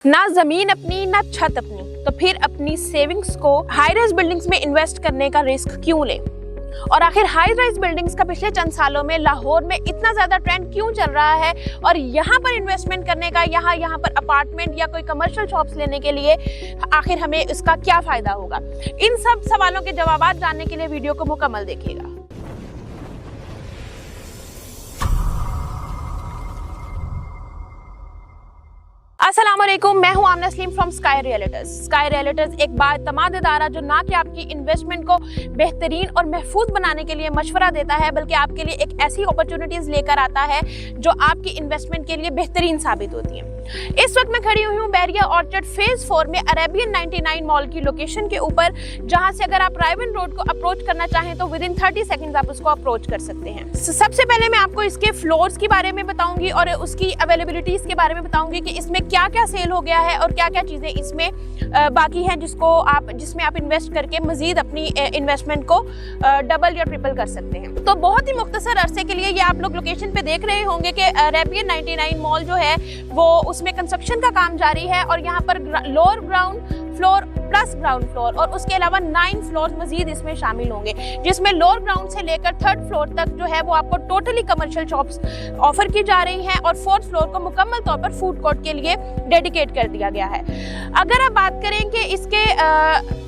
ना जमीन अपनी ना छत अपनी, तो फिर अपनी सेविंग्स को हाई राइज बिल्डिंग्स में इन्वेस्ट करने का रिस्क क्यों लें? और आखिर हाई राइज बिल्डिंग्स का पिछले चंद सालों में लाहौर में इतना ज्यादा ट्रेंड क्यों चल रहा है और यहाँ पर इन्वेस्टमेंट करने का, यहाँ पर अपार्टमेंट या कोई कमर्शियल शॉप्स लेने के लिए आखिर हमें इसका क्या फायदा होगा? इन सब सवालों के जवाब जानने के लिए वीडियो को मुकम्मल देखिएगा। अस्सलामुअलैकुम, मैं हूं Amna Saleem from Sky Realtors. Sky Realtors एक बाएतमाद इदारा जो ना कि आपकी इन्वेस्टमेंट को बेहतरीन और महफूज बनाने के लिए मशवरा देता है, बल्कि आपके लिए एक ऐसी अपॉर्चुनिटीज लेकर आता है जो आपकी इन्वेस्टमेंट के लिए बेहतरीन साबित होती है। इस वक्त मैं खड़ी हुई हूँ बहरिया ऑर्चर्ड फेज 4 में अरेबियन 99 मॉल की लोकेशन के ऊपर, जहां से अगर आप रायवन रोड को अप्रोच करना चाहें तो विद इन 30 सेकंड्स आप उसको अप्रोच कर सकते हैं। सबसे पहले मैं आपको इसके फ्लोर्स के बारे में बताऊंगी और उसकी अवेलेबिलिटीज के बारे में बताऊंगी कि इसमें क्या क्या सेल हो गया है और क्या क्या चीजें इसमें बाकी हैं जिसमें आप इन्वेस्ट करके मजीद अपनी इन्वेस्टमेंट को डबल या ट्रिपल कर सकते हैं। तो बहुत ही मुख्तसर अरसे के लिए ये आप लोग लोकेशन पे देख रहे होंगे कि अरेबियन 99 मॉल जो है वो उसमें कंस्ट्रक्शन का काम जारी है और यहाँ पर lower ground floor plus ground floor और उसके अलावा 9 फ्लोर मजीद इसमें शामिल होंगे, जिसमें लोअर ग्राउंड से लेकर 3rd फ्लोर तक जो है वो आपको टोटली कमर्शियल शॉप्स ऑफर की जा रही हैं और 4th फ्लोर को मुकम्मल तौर पर फूड कोर्ट के लिए डेडिकेट कर दिया गया है। अगर आप बात करें कि इसके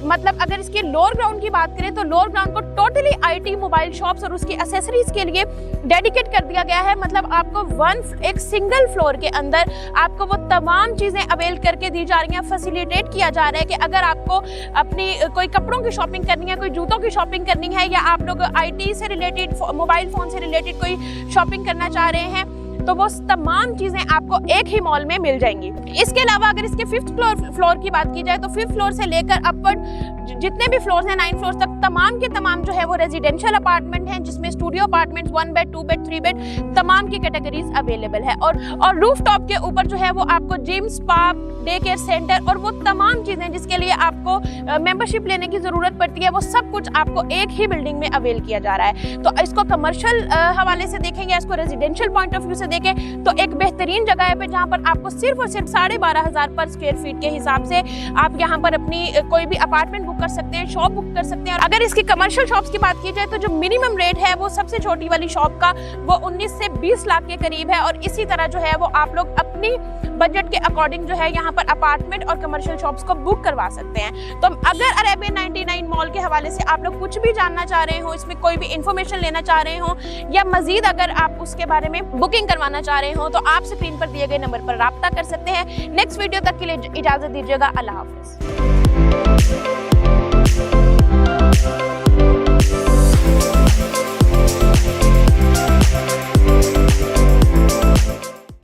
अगर इसके लोअर ग्राउंड की बात करें तो लोअर ग्राउंड को टोटली IT मोबाइल शॉप्स और उसकी एसेसरीज के लिए डेडिकेट कर दिया गया है। मतलब आपको एक सिंगल फ्लोर के अंदर आपको वो तमाम चीजें अवेल करके दी जा रही हैं, फैसिलिटेट किया जा रहा है कि अगर आपको अपनी कोई कपड़ों की शॉपिंग करनी है, कोई जूतों की शॉपिंग करनी है, या आप लोग IT से रिलेटेड, मोबाइल फोन से रिलेटेड कोई शॉपिंग करना चाह रहे हैं, तो वो तमाम चीजें आपको एक ही मॉल में मिल जाएंगी। इसके अलावा अगर इसके 5th फ्लोर की बात की जाए तो 5th फ्लोर से लेकर अपवर्ड जितने भी फ्लोर्स हैं 9 फ्लोर्स तक तमाम के तमाम जो है वो रेजिडेंशियल अपार्टमेंट हैं, जिसमें studio apartments 1 bed 2 bed 3 bed तमाम की कैटेगरीज अवेलेबल है। और रूफटॉप के ऊपर जो है वो आपको gym, spa, day care centre और वो तमाम चीजें जिसके लिए आपको मेंबरशिप लेने की जरूरत पड़ती है, वो सब कुछ आपको एक ही बिल्डिंग में अवेल किया जा रहा है। तो इसको कमर्शियल हवाले से देखेंगे, इसको रेजिडेंशियल पॉइंट ऑफ व्यू से देखें तो एक बेहतरीन जगह है पे जहाँ पर आपको सिर्फ और सिर्फ 12,500 पर स्क्वायर फीट के हिसाब से आप यहाँ पर अपनी कोई भी अपार्टमेंट बुक कर सकते हैं, शॉप बुक कर सकते हैं। और अगर इसकी कमर्शियल शॉप्स की बात की जाए तो जो मिनिमम रेट है वो सबसे छोटी वाली शॉप का वो 19 से 20 लाख के करीब है, और इसी तरह जो है वो आप लोग अपनी बजट के अकॉर्डिंग जो है यहाँ पर अपार्टमेंट और कमर्शियल शॉप्स को बुक करवा सकते हैं। तो अगर अरेबियन 99 मॉल के हवाले से आप लोग कुछ भी जानना चाह रहे हो, इसमें कोई भी इंफॉर्मेशन लेना चाह रहे हो, या मजीद अगर आप उसके बारे में बुकिंग करवाना चाह रहे हो, तो आप स्क्रीन पर दिए गए नंबर पर राब्ता कर सकते हैं। नेक्स्ट वीडियो तक के लिए इजाजत दीजिएगा। अल्लाह हाफिज।